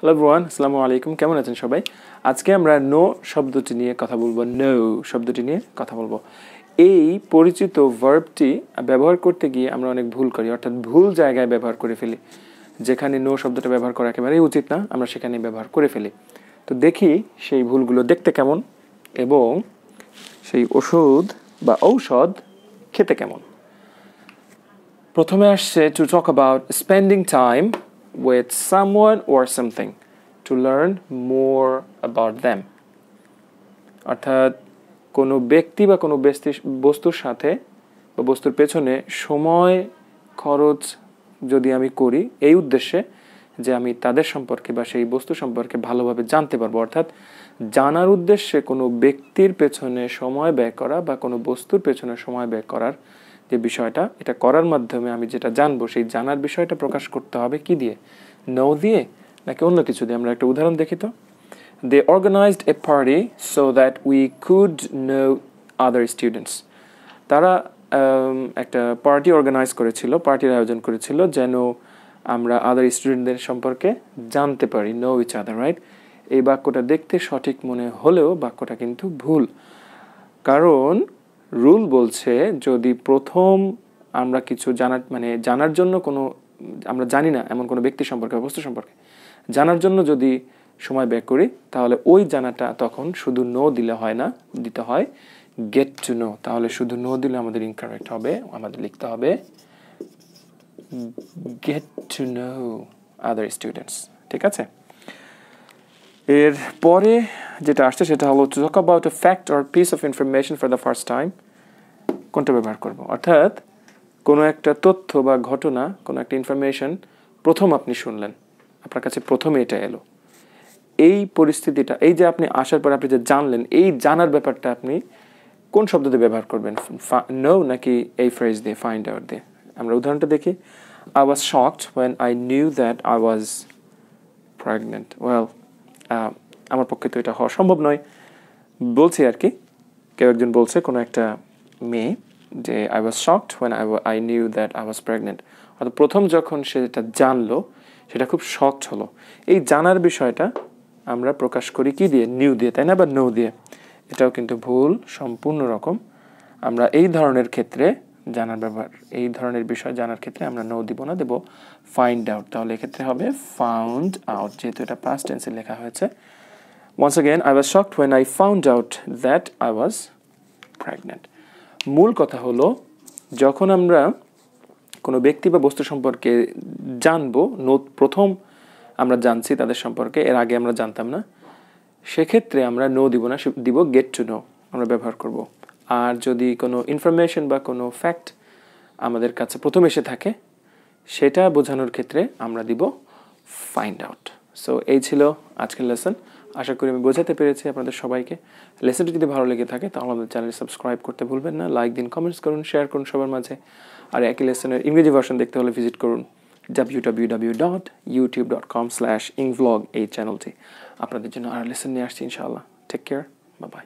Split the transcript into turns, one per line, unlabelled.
Hello everyone, আসসালামু আলাইকুম। কেমন আছেন সবাই? আজকে আমরা নো শব্দটি নিয়ে কথা বলবো। নো শব্দটি নিয়ে কথা বলবো। এই পরিচিত ভার্বটি ব্যবহার করতে গিয়ে আমরা অনেক ভুল করি, অর্থাৎ ভুল জায়গায় ব্যবহার করে ফেলি। যেখানে নো শব্দটা ব্যবহার করা একেবারেই উচিত না, আমরা সেখানে ব্যবহার করে ফেলি। তো দেখি সেই ভুলগুলো দেখতে কেমন এবং সেই ওষুধ বা ঔষধ খেতে কেমন। প্রথমে আসছে two talk about spending time with someone or something to learn more about them. অর্থাৎ কোনো ব্যক্তি বা কোনো বস্তুর সাথে বা বস্তুর পেছনে সময় খরচ যদি আমি করি এই উদ্দেশ্যে যে আমি তাদের সম্পর্কে বা সেই বস্তু সম্পর্কে ভালোভাবে জানতে পারবো, অর্থাৎ জানার উদ্দেশ্যে কোনো ব্যক্তির পেছনে সময় ব্যয় করা বা কোনো বস্তুর পেছনে সময় ব্যয় করার যে বিষয়টা, এটা করার মাধ্যমে আমি যেটা জানবো সেই জানার বিষয়টা প্রকাশ করতে হবে কি দিয়ে? নো দিয়ে নাকি অন্য কিছু দিয়ে? আমরা একটা উদাহরণ দেখি তো। They organized a party so that we could know other students. তারা একটা পার্টি অর্গানাইজ করেছিল, পার্টির আয়োজন করেছিল যেন আমরা আদার স্টুডেন্টদের সম্পর্কে জানতে পারি। Know each other, right? এই বাক্যটা দেখতে সঠিক মনে হলেও বাক্যটা কিন্তু ভুল, কারণ রুল বলছে যদি প্রথম আমরা কিছু জানার জন্য কোনো আমরা জানি না এমন কোনো ব্যক্তি সম্পর্কে বস্তু সম্পর্কে জানার জন্য যদি সময় ব্যয় করি তাহলে ওই জানাটা তখন শুধু নো দিলে হয় না, দিতে হয় গেট টু নো। তাহলে শুধু নো দিলে আমাদের ইনকারেক্ট হবে, আমাদের লিখতে হবে get to know other students. ঠিক আছে? এর পরে যেটা আসছে সেটা হলো to talk about a fact or piece of information for the first time. কোনটা ব্যবহার করব? অর্থাৎ কোনো একটা তথ্য বা ঘটনা, কোনো একটা ইনফরমেশন প্রথম আপনি শুনলেন, আপনার কাছে প্রথমে এটা এলো, এই পরিস্থিতিটা, এই যে আপনি আসার পর আপনি যে জানলেন, এই জানার ব্যাপারটা আপনি কোন শব্দ দিয়ে ব্যবহার করবেন? নো নাকি এই ফ্রেজ দিয়ে, ফাইন্ড আউট দিয়ে? আমরা উদাহরণটা দেখি। I was shocked when I knew that I was pregnant. Well, আমার পক্ষে তো এটা হওয়া সম্ভব নয়, বলছি আর কি। কেউ একজন বলছে, কোনো একটা মেয়ে, যে I was shocked when I knew that I was pregnant. অর্থাৎ প্রথম যখন সে এটা জানলো সেটা খুব শকড হলো। এই জানার বিষয়টা আমরা প্রকাশ করি কি দিয়ে? নিউ দিয়ে, তাই না? বা নো দিয়ে। এটাও কিন্তু ভুল সম্পূর্ণ রকম। আমরা এই ধরনের ক্ষেত্রে জানার ব্যবহার, এই ধরনের বিষয় জানার ক্ষেত্রে আমরা নো দিব না, দেব ফাইন্ড আউট। তাহলে এক্ষেত্রে হবে ফাউন্ড আউট, যেহেতু এটা পাস্ট টেন্সে লেখা হয়েছে। Once again, I was shocked when I found out that I was pregnant. মূল কথা হলো যখন আমরা কোনো ব্যক্তি বা বস্তু সম্পর্কে জানবো, প্রথম আমরা জানছি তাদের সম্পর্কে, এর আগে আমরা জানতাম না, সেক্ষেত্রে আমরা নো দিব না, দিব গেট টু নো আমরা ব্যবহার করব। আর যদি কোনো ইনফরমেশন বা কোনো ফ্যাক্ট আমাদের কাছে প্রথম এসে থাকে সেটা বোঝানোর ক্ষেত্রে আমরা দিব ফাইন্ড আউট। সো এই ছিল আজকের লেসন। আশা করি আমি বোঝাতে পেরেছি আপনাদের সবাইকে। লেসনটি যদি ভালো লেগে থাকে তাহলে আমাদের চ্যানেল সাবস্ক্রাইব করতে ভুলবেন না, লাইক দিন, কমেন্টস করুন, শেয়ার করুন সবার মাঝে। আর একই লেসনের ইংরেজি ভার্সন দেখতে হলে ভিজিট করুন www.youtube.com/EngVlog এই চ্যানেলটি। আপনাদের জন্য আর লেসন নিয়ে আসছি ইনশাআল্লাহ। Take care, bye by.